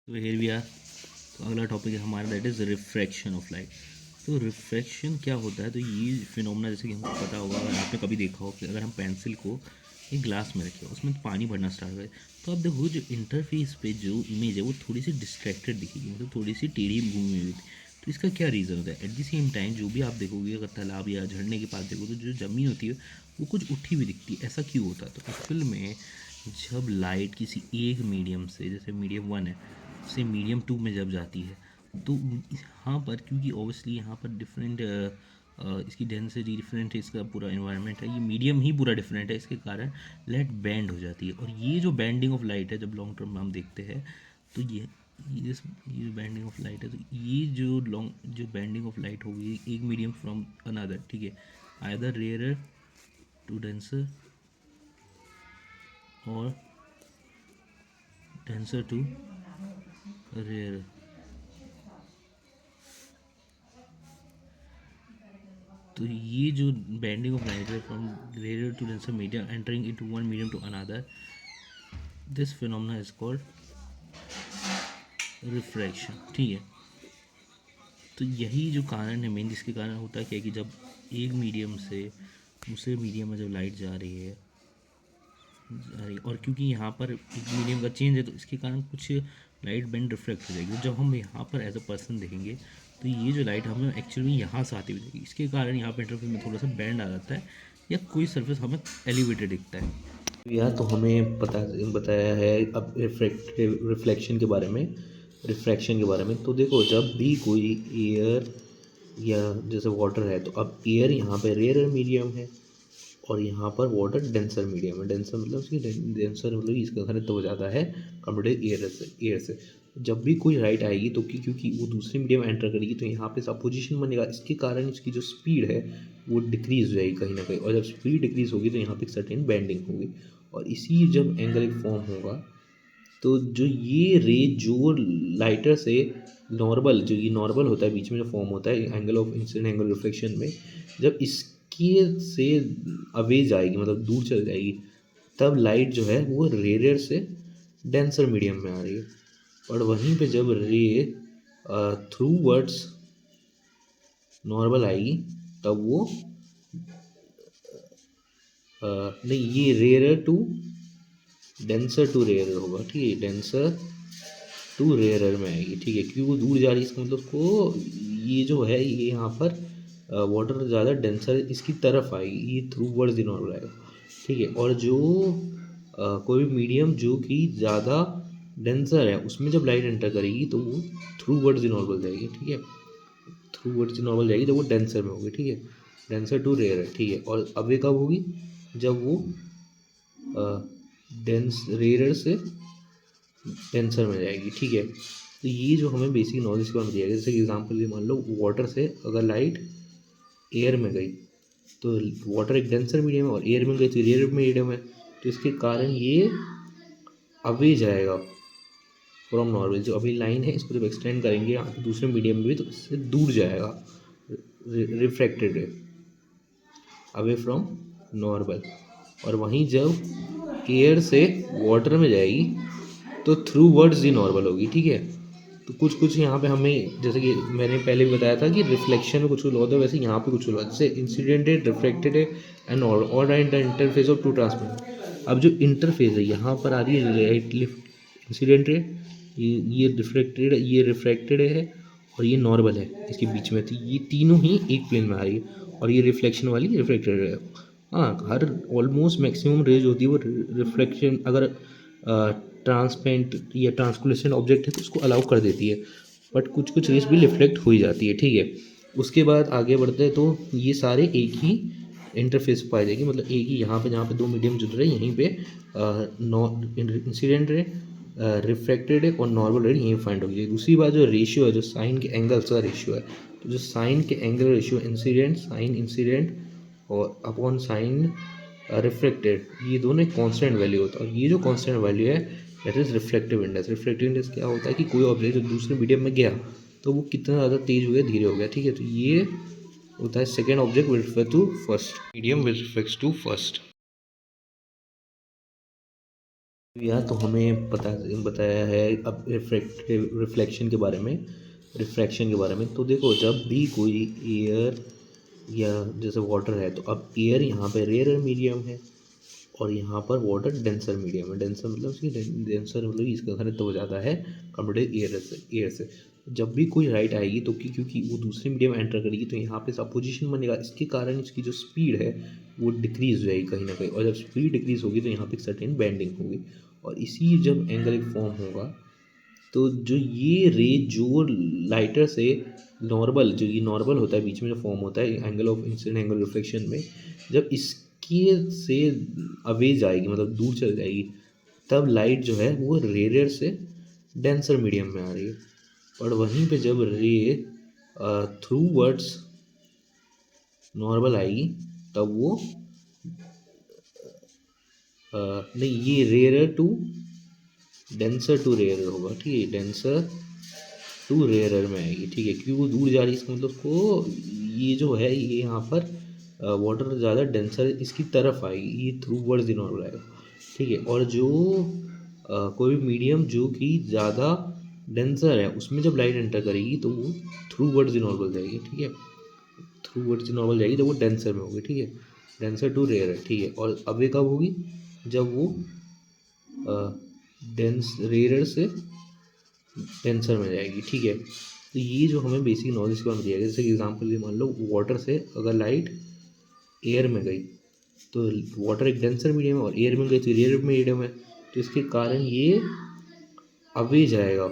तो here we are. तो अगला टॉपिक है हमारा, that is refraction of light. तो रिफ्रैक्शन क्या होता है? तो ये फिनोमेना जैसे कि हमको पता होगा, अगर आपने कभी देखा हो कि अगर हम पेंसिल को एक ग्लास में रखें, उसमें पानी भरना स्टार्ट करें, तो आप देखो जो इंटरफेस पे जो इमेज है वो थोड़ी सी डिस्ट्रैक्टेड दिखेगी, मतलब थोड़ी सी टेढ़ी घूमी हुई। तो इसका क्या रीज़न होता है? एट द सेम टाइम जो भी आप देखोगे, अगर तालाब या झरने के पास देखो, तो जो ज़मीन होती है वो कुछ उठी हुई दिखती है। ऐसा क्यों होता है? तो एक्चुअल में जब लाइट किसी एक मीडियम से, जैसे मीडियम वन है, से मीडियम टू में जब जाती है, तो यहाँ पर क्योंकि ऑब्वियसली यहाँ पर डिफरेंट इसकी डेंसिटी डिफरेंट है, इसका पूरा इन्वायरमेंट है, ये मीडियम ही पूरा डिफरेंट है, इसके कारण लाइट बैंड हो जाती है। और ये जो बैंडिंग ऑफ लाइट है, जब लॉन्ग टर्म में हम देखते हैं, तो ये बैंडिंग ऑफ लाइट है, तो ये जो बैंडिंग ऑफ लाइट होगी एक मीडियम फ्रॉम अनदर, ठीक है, आइदर रेयरर टू डेंसर और डेंसर टू रेयर। तो ये जो बैंडिंग ऑफ लाइट है from radio to denser medium entering into one medium to another, this phenomena is called refraction, ठीक है। तो यही जो कारण है मेन, जिसके कारण होता है क्या कि जब एक मीडियम से दूसरे मीडियम में जब लाइट जा रही है, और क्योंकि यहाँ पर एक मीडियम का चेंज है, तो इसके कारण कुछ लाइट बैंड रिफ्लेक्ट हो जाएगी। जब हम यहाँ पर एज अ पर्सन देखेंगे, तो ये जो लाइट हमें एक्चुअली यहाँ से आती हुई दिखेगी, इसके कारण यहाँ पर इंटरफेस में थोड़ा सा बैंड आ जाता है, या कोई सरफेस हमें एलिवेटेड दिखता है। यार तो हमें बताया है अब रिफ्लेक्शन के बारे में, रिफ्रैक्शन के बारे में। तो देखो, जब भी कोई एयर या जैसे वाटर है, तो अब एयर यहाँ पे रेयर मीडियम है और यहाँ पर वाटर डेंसर मीडियम है। डेंसर मतलब उसकी डेंसर मतलब इसका घनत्व हो जाता है कंपेरेटिव एयर से। जब भी कोई लाइट आएगी, तो क्योंकि वो दूसरे मीडियम में एंटर करेगी, तो यहाँ पे सपोजिशन बनेगा, इसके कारण इसकी जो स्पीड है वो डिक्रीज हो जाएगी कहीं ना कहीं, और जब स्पीड डिक्रीज होगी तो यहाँ पे एक सर्टेन बैंडिंग होगी, और इसी जब एंगल एक फॉर्म होगा, तो जो ये रे जो लाइटर से नॉर्मल, जो ये नॉर्मल होता है बीच में जो फॉर्म होता है angle of incident angle reflection में, जब इसके से अवे जाएगी, मतलब दूर चल जाएगी, तब लाइट जो है वो रेयर से डेंसर मीडियम में आ रही है। और वहीं पे जब रे थ्रू वर्ड्स नॉर्मल आएगी, तब वो नहीं, ये rare to denser to rare होगा, ठीक है, डेंसर टू रेयर में आएगी, ठीक है, क्योंकि वो दूर जा रही है, इसका मतलब को ये जो है ये यहाँ पर वाटर ज़्यादा डेंसर इसकी तरफ आएगी, ये थ्रू वर्ड्स नॉर्मल आएगा, ठीक है। और जो कोई भी मीडियम जो कि ज़्यादा डेंसर है, उसमें जब लाइट एंटर करेगी, तो वो थ्रू वर्ड्स नॉर्मल जाएगी, ठीक है, थ्रू वर्ड्स नॉर्मल जाएगी, तो वो डेंसर में होगी, ठीक है, डेंसर टू रेयर है, ठीक है। और अब ये कब होगी? जब वो डेंस रेयर से डेंसर में जाएगी, ठीक है। तो ये जो हमें बेसिक नॉलेज के बारे में दिया गया, जैसे कि एग्जाम्पल ये मान लो, वाटर से अगर लाइट एयर में गई, तो वाटर एक डेंसर मीडियम है, और एयर में गई तो रेयर मीडियम है, तो इसके कारण ये अवे जाएगा फ्रॉम नॉर्मल। जो अभी लाइन है, इसको जब एक्सटेंड करेंगे यहाँ पे दूसरे मीडियम में भी, तो इससे दूर जाएगा रिफ्रैक्टेड रे अवे फ्रॉम नॉर्मल। और वहीं जब एयर से वाटर में जाएगी, तो थ्रू वर्ड्स ही नॉर्मल होगी, ठीक है। तो कुछ कुछ यहाँ पे हमें, जैसे कि मैंने पहले भी बताया था कि रिफ्लेक्शन में कुछ कुछ होता है, वैसे यहाँ पे कुछ होता है, जैसे incidented, reflected and all in the interface of two transmit. अब जो इंटरफेस है, यहाँ पर आ रही है लाइट इंसिडेंट रे, ये रिफ्लेक्टेड, ये रिफ्रैक्टेड है, और ये नॉर्मल है इसके बीच में, तो ये तीनों ही एक प्लेन में आ रही है, और ये रिफ्लेक्शन वाली रिफ्लेक्टेड है। हाँ, हर ऑलमोस्ट मैक्सिमम रेज होती है वो रिफ्लेक्शन, अगर ट्रांसपेरेंट या ट्रांसलूसेंट ऑब्जेक्ट है तो उसको अलाउ कर देती है, बट कुछ कुछ रेस भी रिफ्लेक्ट हो ही जाती है, ठीक है। उसके बाद आगे बढ़ते हैं, तो ये सारे एक ही इंटरफेस पर पाई जाएगी, मतलब एक ही यहाँ पे जहाँ पे दो मीडियम जुड़ रहे हैं, यहीं पे इंसिडेंट रे, रिफ्रैक्टेड है, और नॉर्मल रे यहीं फाइंड होगी। दूसरी बात, जो रेशियो है, जो साइन के एंगल्स का रेशियो है, तो जो साइन के angle ratio incident sine incident और अपॉन साइन रिफ्लेक्टेड, ये दोनों एक कांस्टेंट वैल्यू होता है, और ये जो कांस्टेंट वैल्यू है that is reflective index. Reflective index क्या होता है कि कोई ऑब्जेक्ट जो दूसरे मीडियम में गया, तो वो कितना ज़्यादा तेज हो गया, धीरे हो गया, ठीक है। तो ये होता है second object with respect to first, medium with respect to first. या तो हमें बताया है अब रिफ्लेक्शन के बारे में, रिफ्रैक्शन के बारे में। तो देखो, जब भी कोई एयर या जैसे वाटर है, तो अब एयर यहाँ पे रेयर मीडियम है और यहाँ पर वाटर डेंसर मीडियम है। डेंसर मतलब उसकी डेंसर मतलब इसका घनत्व हो जाता है कंपेरेटिव एयर से। जब भी कोई लाइट आएगी तो क्योंकि वो दूसरे मीडियम एंटर करेगी, तो यहाँ पे अपोजिशन बनेगा। इसके कारण इसकी जो स्पीड है वो डिक्रीज हो जाएगी कहीं ना कहीं, और जब स्पीड डिक्रीज होगी तो यहाँ पे सर्टेन बैंडिंग होगी, और इसी जब एंगल एक फॉर्म होगा, तो जो ये रे जो लाइटर से नॉर्मल, जो ये नॉर्मल होता है बीच में जो फॉर्म होता है angle of incident angle reflection में, जब इसके से अवे जाएगी मतलब दूर चल जाएगी, तब लाइट जो है वो रेयर से डेंसर मीडियम में आ रही है। और वहीं पे जब रे थ्रू वर्ड्स नॉर्मल आएगी, तब वो नहीं, ये rare to denser to rare होगा, ठीक है, डेंसर टू रेयर में आएगी, ठीक है, क्योंकि वो दूर जा रही है। इसका मतलब को ये जो है ये यहाँ पर वाटर ज़्यादा डेंसर इसकी तरफ आएगी, ये थ्रू वर्ड्स नॉर्मल आएगा, ठीक है। और जो कोई मीडियम जो कि ज़्यादा डेंसर है, उसमें जब लाइट एंटर करेगी तो वो थ्रू वर्ड्स नॉर्मल जाएगी, ठीक है, थ्रू वर्ड्स नॉर्मल जाएगी जब वो डेंसर में होगी, ठीक है, डेंसर टू रेयर है, ठीक है। और अब ये कब होगी, जब वो डेंस रेयर से डेंसर में जाएगी, ठीक है। तो ये जो हमें बेसिक नॉलेज के बारे में दिया गया, जैसे एग्जांपल ये मान लो वाटर से अगर लाइट एयर में गई, तो वाटर एक डेंसर मीडियम है और एयर में गई तो रेयर मीडियम है, तो इसके कारण ये अवे जाएगा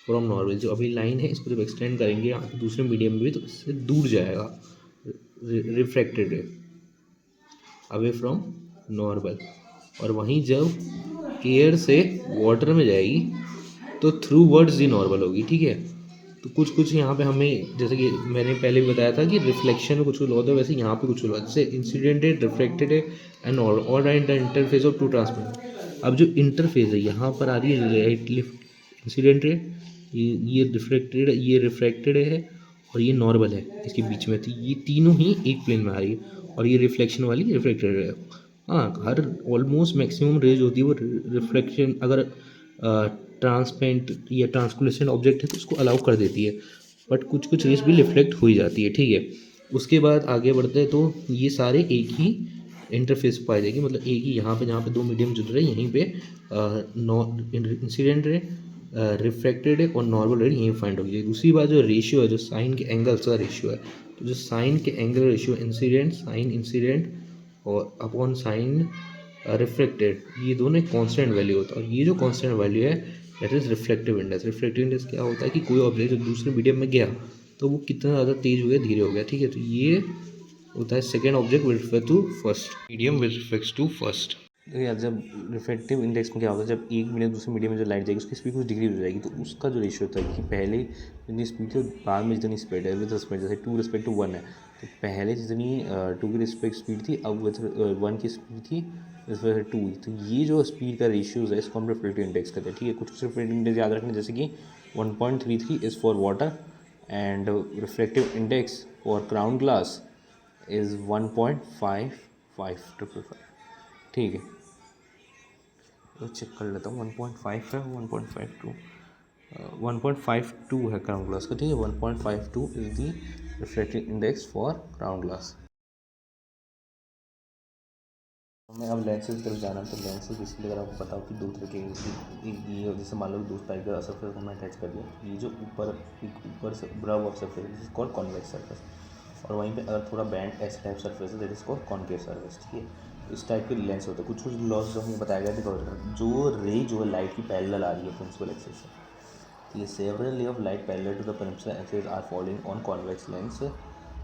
फ्रॉम नॉर्मल। जो अभी लाइन है इसको जब एक्सटेंड करेंगे दूसरे मीडियम में भी, तो इससे दूर जाएगा, रिफ्रैक्टेड है अवे फ्रॉम नॉर्मल। और वहीं जब एयर से वाटर में जाएगी तो थ्रू वर्ड्स ही नॉर्मल होगी, ठीक है। तो कुछ कुछ यहाँ पे हमें, जैसे कि मैंने पहले भी बताया था कि रिफ्लेक्शन में कुछ कुछ होता है, वैसे यहाँ पे कुछ होता है, जैसे incidented, reflected and all in the interface of two transmit. अब जो इंटरफेस है यहाँ पर आ रही है इंसिडेंट रे, ये रिफ्लेक्टेड, ये रिफ्रैक्टेड है और ये नॉर्मल है इसके बीच में, तो ये तीनों ही एक प्लेन में आ रही है, और ये रिफ्लेक्शन वाली रिफ्लेक्टेड है। हाँ, हर ऑलमोस्ट मैक्सिमम रेज होती है वो रिफ्लेक्शन, अगर ट्रांसपेरेंट या ट्रांसलूसेंट ऑब्जेक्ट है तो उसको अलाउ कर देती है, बट कुछ कुछ रेस भी रिफ्लेक्ट हो ही जाती है, ठीक है। उसके बाद आगे बढ़ते हैं, तो ये सारे एक ही इंटरफेस पर पाई जाएगी, मतलब एक ही यहाँ पे जहाँ पे दो मीडियम जुड़ रहे हैं यहीं पे इंसिडेंट रे, रिफ्रैक्टेड है और नॉर्मल रे यहीं फाइंड होगी। दूसरी बात जो रेशियो है, जो साइन के एंगल्स का रेशियो है, तो जो साइन के angle ratio incident sine incident और अपॉन साइन रिफ्लेक्टेड, ये दोनों कांस्टेंट वैल्यू होता है, और ये जो कांस्टेंट वैल्यू है that is reflective index. Reflective index क्या होता है कि कोई ऑब्जेक्ट जब दूसरे मीडियम में गया तो वो कितना ज़्यादा तेज हो गया, धीरे हो गया, ठीक है। तो ये होता है second object with respect to first, medium with respect to first. यार, जब रिफ्लेक्टिव इंडेक्स में क्या होता है, जब एक मीडियम दूसरे मीडियम में जो लाइट जाएगी उसकी स्पीड कुछ डिग्री हो जाएगी, तो उसका जो रेशियो होता है कि पहले जितनी स्पीड थी बाद में जितनी स्पीड है विद रिस्पेक्ट, जैसे 2 रिस्पेक्ट टू 1 है, तो पहले जितनी 2 की रिस्पेक्ट स्पीड थी, अब विद 1 की स्पीड थी इस वजह से 2 हुई। तो ये जो स्पीड का रेशियोज़ है इसको हम रिफ्लेक्टिव इंडेक्स कहते हैं, ठीक है। कुछ रिफ्लेक्टिव इंडेक्स याद रखना, जैसे कि 1.33 is for water and reflective index for crown glass is 1.55, ठीक है। तो चेक कर लेता हूँ, 1.5 है, 1.52 1.52 है क्राउन ग्लास का, ठीक है। 1.52 is the reflective index for crown glass. मैं अब लेंसेज की तरफ जाना, तो लेंसेज इसलिए अगर आपको बताओ कि दो तरह के, ये जैसे मान लो दो टाइप का सरफेस हमने अटैच कर दिया, ये जो ऊपर से ब्रव of surface this is called convex surface, और वहीं पे अगर थोड़ा बैंड ऐसे टाइप सरफेस है that is called concave surface, ठीक है। इस टाइप के लेंस होते हैं। कुछ कुछ लॉस जो हमें बताया गया देखो, जो रे जो है लाइट की पैरेलल आ रही है प्रिंसिपल एक्सिस से, ये several ray of light parallel to the principal axis are following on convex lens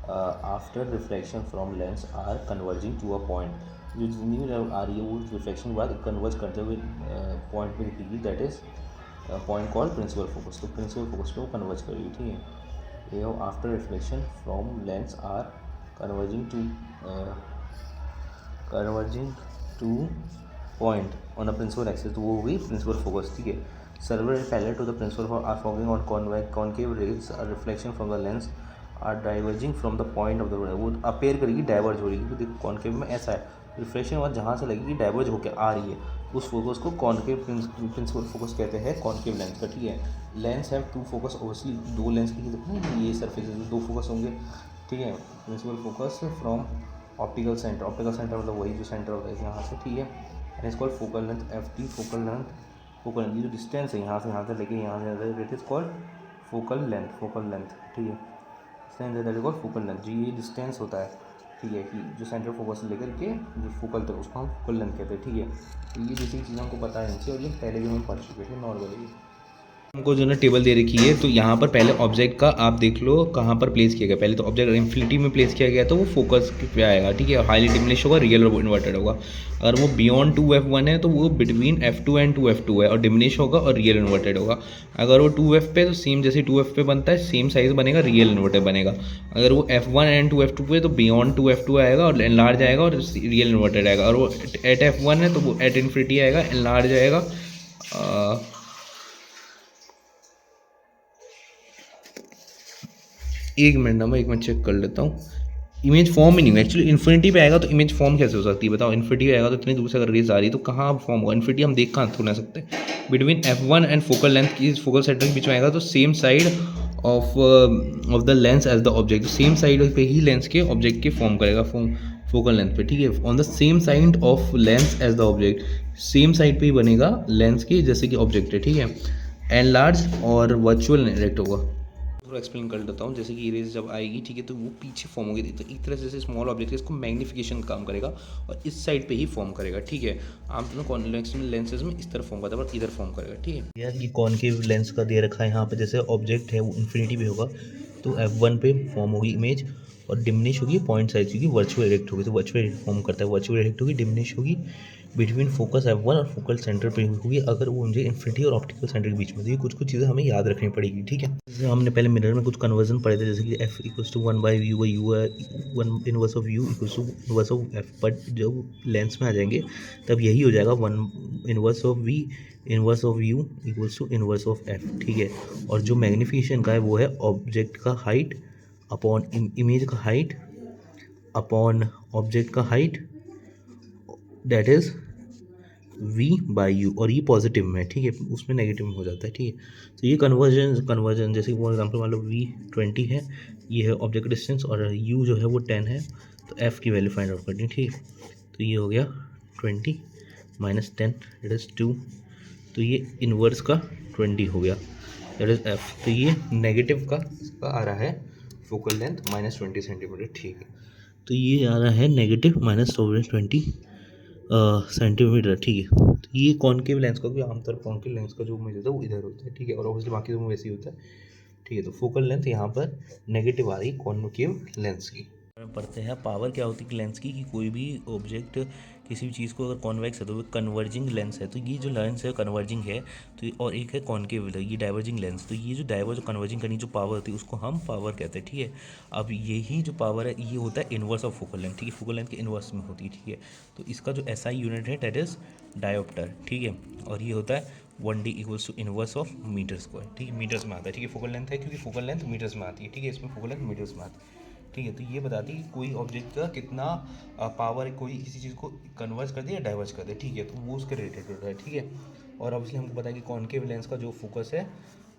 after reflection from lens are converging to a point. जो जितनी भी आ रही है वो रिफ्लेक्शन के बाद कन्वर्ज करते हुए पॉइंट में निकलेगी, that is point called principal focus. तो प्रिंसिपल फोकस पे वो कन्वर्ज करेगी, ठीक है। ये after reflection from lens are converging to point on a principal axis, तो वो हुई प्रिंसिपल फोकस, ठीक है। Several parallel to the principal are forming on concave rays, reflection from the lens are diverging from the point of the ray, वो appear करेगी, diverge हो रही है। तो देखो कॉनकेव में ऐसा है, रिफ्लेक्शन बाद जहाँ से लगेगी डाइवर्ज होकर आ रही है, उस फोकस को कॉनकेव प्रिंसिपल फोकस कहते हैं, कॉनकेव लेंस का, ठीक है। Lens have two focus, obviously दो लेंस की ये सरफेस दो फोकस होंगे, ठीक है। Principal focus from optical centre, optical centre मतलब वही जो सेंटर होता है यहाँ से, ठीक है। And is called focal length, F T focal length, focal length, ये जो डिस्टेंस है यहाँ से लेके यहाँ से, it is called focal length, focal length, ठीक है। Distance that is called focal length, जी ये डिस्टेंस होता है, ठीक है, कि जो सेंटर फोकस से लेकर के जो फोकल तक उसको हम फोकल लेंथ कहते हैं, ठीक है। तो ये जैसी चीज़ हमको पता है इनसे, और ये पहले भी हम पढ़ चुके थे नॉर्मली। हमको जो ना टेबल दे रखी है, तो यहाँ पर पहले ऑब्जेक्ट का आप देख लो कहाँ पर प्लेस किया गया। पहले तो ऑब्जेक्ट इन्फिनिटी में प्लेस किया गया तो वो फोकस पे आएगा, ठीक है। हाईली डिमिनिश होगा, रियल और इन्वर्टेड होगा। अगर वो बियॉन्ड 2f1 है तो वो बिटवीन f2 एंड 2f2 है और डिमिनिश होगा और रियल इन्वर्टेड होगा। अगर वो 2f पे तो सेम जैसे 2f पे बनता है सेम साइज बनेगा, रियल इन्वर्टेड बनेगा। अगर वो f1 एंड 2f2 पे तो बियॉन्ड 2f2 आएगा और एनलार्ज आएगा और रियल इन्वर्टेड आएगा। और वो एट f1 है तो वो एट इन्फिनिटी आएगा, एनलार्ज आएगा। एक मिनट ना, मैं एक मिनट चेक कर लेता हूँ। इमेज फॉर्म ही नहीं हुआ एक्चुअली। इन्फिनिटी पे आएगा तो इमेज फॉर्म कैसे हो सकती है बताओ। इन्फिनिटी पे आएगा तो इतनी दूर से अगर रेज आ रही है तो कहाँ फॉर्म होगा। इन्फिनिटी हम देख कहाँ थोड़ा सकते हैं। Between f1 and focal length की फोकल सेंटर के बीच में आएगा तो same side of the lens as the object, same side पे ही लेंस के ऑब्जेक्ट के फॉर्म करेगा फोकल लेंथ पे, ठीक है। On the same side of lens as the object, same side पे ही बनेगा लेंस के जैसे कि ऑब्जेक्ट है, ठीक है। एंड लार्ज और वर्चुअल डायरेक्ट होगा। थोड़ा एक्सप्लेन कर देता हूँ। जैसे कि इरेज जब आएगी, ठीक है, तो वो पीछे फॉर्म होगी, तो एक तरह से जैसे स्मॉल ऑब्जेक्ट है इसको मैग्नीफिकेशन काम करेगा और इस साइड पे ही फॉर्म करेगा, ठीक है। आमतौर में कॉन्वेक्स लेंसेज में इस तरह फॉर्म करता है पर इधर फॉर्म करेगा, ठीक है। यार ये कॉनकेव लेंस का दे रखा है यहाँ पे, जैसे ऑब्जेक्ट है वो इन्फिनिटी पे होगा तो f1 पे फॉर्म होगी इमेज और डिमिनिश होगी पॉइंट साइज, क्योंकि वर्चुअल इरेक्ट होगी तो वर्चुअल इरेक्ट फॉर्म करता है। वर्चुअल इरेक्ट होगी, डिमिनिश होगी बिटवीन फोकस f1 और फोकल सेंटर पे होगी अगर वो मुझे इन्फिनिटी और ऑप्टिकल सेंटर के बीच में। तो ये कुछ कुछ चीज़ें हमें याद रखनी पड़ेगी, ठीक है। जैसे हमने पहले मिरर में कुछ कन्वर्जन पढ़े थे, जैसे कि f equals to 1/v by u है, 1 inverse of u equals to inverse of f। But जब लेंस में आ जाएंगे तब यही हो जाएगा 1 inverse of v inverse of u equals to inverse of f, ठीक है। और जो मैग्नीफिकेशन का है वो है ऑब्जेक्ट का हाइट अपॉन इमेज का हाइट अपॉन ऑब्जेक्ट का height, that is v by you. और ये पॉजिटिव में है, ठीक है, उसमें नेगेटिव में हो जाता है, ठीक है। तो ये कन्वर्जन जैसे कि फॉर एग्जांपल मान लो v 20 है, ये है ऑब्जेक्ट डिस्टेंस और u जो है वो 10 है, तो f की वैल्यू फाइंड आउट करनी है, ठीक है। तो ये हो गया 20 माइनस 10 दैट इज़ 2, तो ये इनवर्स का 20 हो गया दैट इज़ f। तो ये नेगेटिव का इसका आ रहा है फोकल लेंथ -20 सेंटीमीटर, ठीक है। तो ये आ रहा है नेगेटिव -20 सेंटीमीटर, ठीक है। तो ये कॉनकेव लेंस का, क्योंकि आमतौर पर कॉनकेव लेंस का जो इमेज होता है वो इधर होता है, ठीक है। और ऑब्वियसली बाकी तो वैसे ही होता है, ठीक है। तो फोकल लेंथ यहाँ पर नेगेटिव आ रही कॉनकेव लेंस की। पढ़ते हैं पावर क्या होती है लेंस की, कि कोई भी ऑब्जेक्ट किसी भी चीज़ को अगर कॉन्वेक्स है तो वो कन्वर्जिंग लेंस है। तो ये जो लेंस है कन्वर्जिंग है, तो और एक है कॉनकेव, ये डाइवर्जिंग लेंस। तो ये जो डाइवर्ज कन्वर्जिंग करनी जो पावर होती है उसको हम पावर कहते हैं, ठीक है। अब यही जो पावर है ये होता है इनवर्स ऑफ फोकल लेंथ, ठीक है। फोकल लेंथ के इनवर्स में होती है, ठीक है। तो इसका जो SI यूनिट है दैट इज़ डायोप्टर, ठीक है। और ये होता है 1D equals to inverse of metre square, ठीक है। मीटर्स में आता है, ठीक है। फोकल लेंथ है क्योंकि फोकल लेंथ मीटर्स में आती है, ठीक है। इसमें फोकल लेंथ मीटर्स में आती है, ठीक है। तो ये बताती है कि कोई ऑब्जेक्ट का कितना पावर कोई किसी चीज़ को कन्वर्ज कर दे या डाइवर्ज कर दे, ठीक है। तो वो उसके रिलेटेड होता है, ठीक है। और ऑब्वियसली हमको पता है कि कॉनकेव लेंस का जो फोकस है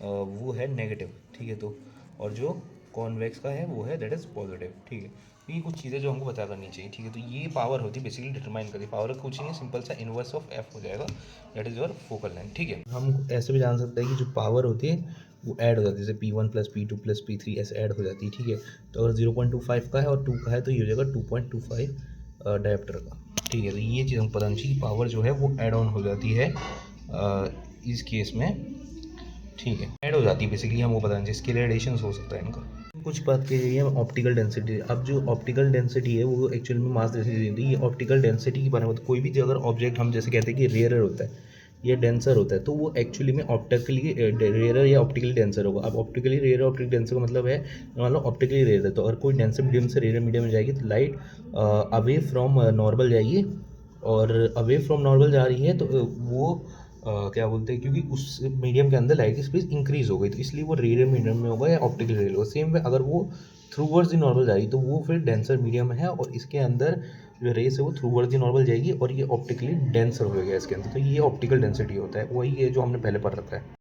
वो है नेगेटिव, ठीक है। तो और जो कॉन्वेक्स का है वो है दैट इज़ पॉजिटिव, ठीक है। तो ये कुछ चीज़ें जो हमको पता करनी चाहिए, ठीक है। तो ये पावर होती है बेसिकली डिटरमाइन करती है। पावर कुछ नहीं, सिंपल सा इनवर्स ऑफ f हो जाएगा, that is your focal length, ठीक है। हम ऐसे भी जान सकते हैं कि जो पावर होती है वो ऐड हो जाती है, जैसे P1 + P2 + P3 ऐसे ऐड हो जाती है, ठीक है। तो अगर 0.25 का है और 2 का है तो ये हो जाएगा 2.25 डायोप्टर का, ठीक है। तो ये चीज़ हमको पता नहीं चाहिए कि पावर जो है वो ऐड ऑन हो जाती है इस केस में, ठीक है, ऐड हो जाती है बेसिकली। हमको पता नहीं चाहिए इसके रेडिएशन हो सकता है इनका। कुछ बात कही है ऑप्टिकल डेंसिटी। अब जो ऑप्टिकल डेंसिटी है वो एक्चुअल में मास डेंसिटी होती है। ये ऑप्टिकल डेंसिटी की बारे में कोई भी अगर ऑब्जेक्ट हम जैसे कहते हैं कि रेयरर होता है या डेंसर होता है तो वो एक्चुअली में ऑप्टिकली रेयर या ऑप्टिकली डेंसर होगा। अब ऑप्टिकली रेयर ऑप्टिकली डेंसर का मतलब है मान लो ऑप्टिकली रेयर है तो अगर कोई डेंसर मीडियम से रेयर मीडियम में जाएगी तो लाइट अवे फ्रॉम नॉर्मल जाएगी, और अवे फ्रॉम नॉर्मल जा रही है तो वो क्या बोलते हैं, क्योंकि उस मीडियम के अंदर लाइट की स्पीड इंक्रीज हो गई तो इसलिए वो रेयर मीडियम में होगा या ऑप्टिकली रेयर होगा। सेम वे अगर वो थ्रू वर्ड्स दी नॉर्मल जा रही तो वो फिर डेंसर मीडियम है और इसके अंदर जो रेस है वो थ्रू वर्ड दी नॉर्मल जाएगी और ये ऑप्टिकली डेंसर हो गया इसके अंदर, तो ये ऑप्टिकल डेंसिटी होता है, वही है जो हमने पहले पढ़ रखा है।